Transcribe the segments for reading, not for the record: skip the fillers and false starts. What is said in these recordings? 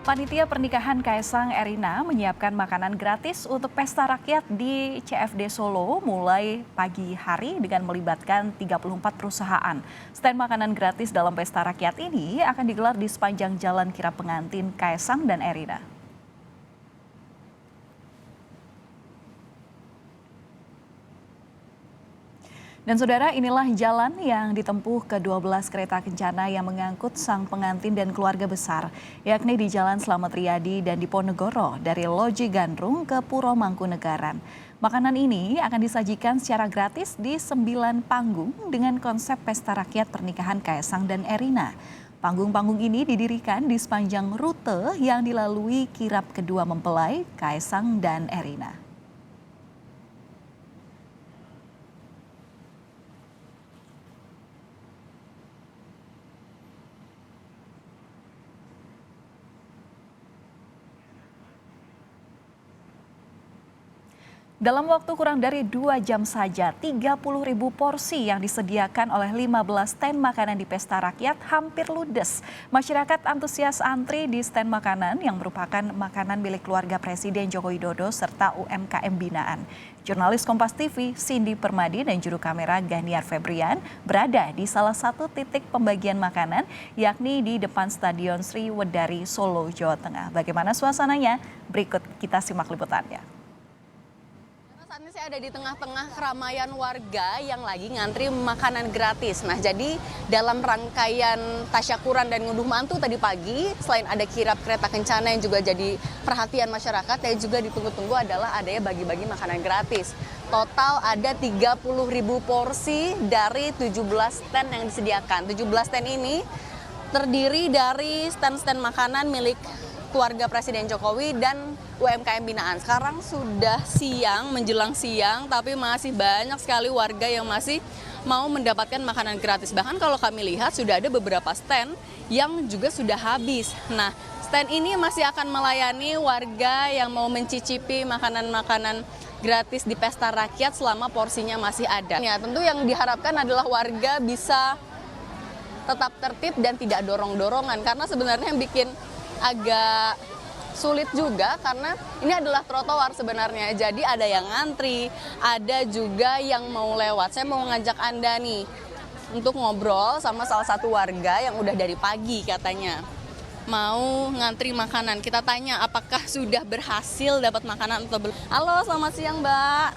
Panitia pernikahan Kaisang Erina menyiapkan makanan gratis untuk pesta rakyat di CFD Solo mulai pagi hari dengan melibatkan 34 perusahaan. Stand makanan gratis dalam pesta rakyat ini akan digelar di sepanjang jalan kirap pengantin Kaisang dan Erina. Dan saudara, inilah jalan yang ditempuh ke-12 kereta kencana yang mengangkut sang pengantin dan keluarga besar, yakni di Jalan Slamet Riyadi dan Diponegoro dari Loji Gandrung ke Puro Mangkunegaran. Makanan ini akan disajikan secara gratis di 9 panggung dengan konsep pesta rakyat pernikahan Kaisang dan Erina. Panggung-panggung ini didirikan di sepanjang rute yang dilalui kirap kedua mempelai Kaisang dan Erina. Dalam waktu kurang dari 2 jam saja, 30.000 porsi yang disediakan oleh 15 stand makanan di pesta rakyat hampir ludes. Masyarakat antusias antri di stand makanan yang merupakan makanan milik keluarga Presiden Joko Widodo serta UMKM binaan. Jurnalis Kompas TV Cindy Permadi dan juru kamera Ganiar Febrian berada di salah satu titik pembagian makanan, yakni di depan Stadion Sri Wedari Solo, Jawa Tengah. Bagaimana suasananya? Berikut kita simak liputannya. Saat ini saya ada di tengah-tengah keramaian warga yang lagi ngantri makanan gratis. Nah, jadi dalam rangkaian tasyakuran dan ngunduh mantu tadi pagi, selain ada kirap kereta kencana yang juga jadi perhatian masyarakat, yang juga ditunggu-tunggu adalah adanya bagi-bagi makanan gratis. Total ada 30.000 porsi dari 17 stand yang disediakan. 17 stand ini terdiri dari stand-stand makanan milik keluarga Presiden Jokowi dan UMKM binaan. Sekarang sudah siang, menjelang siang, tapi masih banyak sekali warga yang masih mau mendapatkan makanan gratis. Bahkan kalau kami lihat sudah ada beberapa stand yang juga sudah habis. Nah, stand ini masih akan melayani warga yang mau mencicipi makanan-makanan gratis di pesta rakyat selama porsinya masih ada. Ya, tentu yang diharapkan adalah warga bisa tetap tertib dan tidak dorong-dorongan, karena sebenarnya yang bikin agak sulit juga karena ini adalah trotoar sebenarnya. Jadi ada yang ngantri, ada juga yang mau lewat. Saya mau ngajak Anda nih untuk ngobrol sama salah satu warga yang udah dari pagi katanya mau ngantri makanan. Kita tanya apakah sudah berhasil dapat makanan atau belum. Halo, selamat siang Mbak.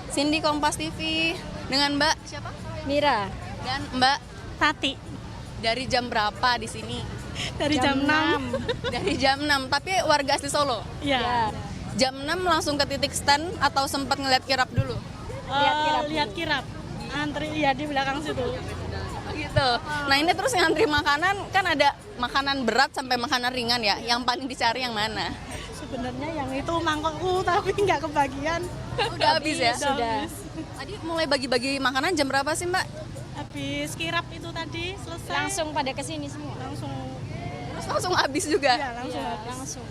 Cindy, Kompas TV. Dengan Mbak siapa? Mira Dan Mbak Tati dari jam berapa di sini? dari jam 6. Dari jam 6, tapi warga asli Solo? Ya. Jam 6 langsung ke titik stand atau sempat ngeliat kirap dulu? Lihat kirap. Antri ya di belakang situ. Gitu. Nah, ini terus ngantri makanan, kan ada makanan berat sampai makanan ringan ya. Yang paling dicari yang mana? Sebenarnya yang itu mangkokku tapi nggak kebagian. Udah habis ya? Sudah. Tadi mulai bagi-bagi makanan jam berapa sih, Mbak? Habis kirap itu tadi selesai. Langsung pada kesini semua. Langsung habis juga? Ya, langsung Ya, habis. langsung.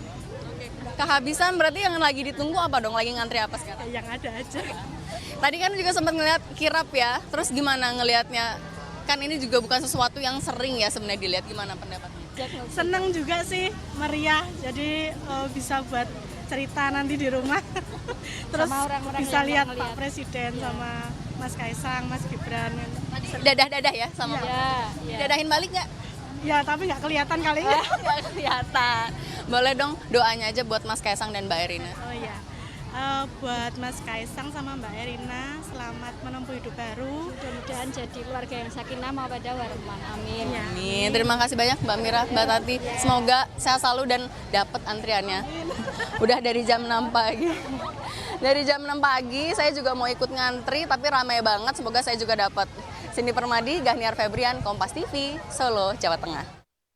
Kehabisan berarti yang lagi ditunggu apa dong? Lagi ngantri apa sekarang? Yang ada aja. Tadi kan juga sempat ngeliat kirap ya, terus gimana ngelihatnya? Kan ini juga bukan sesuatu yang sering ya sebenarnya dilihat, gimana pendapatnya? Seneng juga sih, meriah. Jadi bisa buat cerita nanti di rumah. Terus Sama orang-orang bisa yang lihat mau Pak ngeliat. Presiden sama Mas Kaisang, Mas Gibran. Dadah-dadah ya sama Ya. Dadahin balik nggak? Ya, tapi nggak kelihatan kali ya. Nggak kelihatan. Boleh dong doanya aja buat Mas Kaisang dan Mbak Erina. Oh iya, buat Mas Kaisang sama Mbak Erina, selamat menempuh hidup baru. Mudah-mudahan jadi keluarga yang sakinah mawaddah warahmah. Amin. Ya. Amin. Terima kasih banyak Mbak Mira, Mbak Tati. Semoga sehat selalu dan dapat antriannya. Udah dari jam 6 pagi. Dari jam 6 pagi saya juga mau ikut ngantri, tapi ramai banget. Semoga saya juga dapat. Cindy Permadi, Ganiar Febrian, Kompas TV, Solo, Jawa Tengah.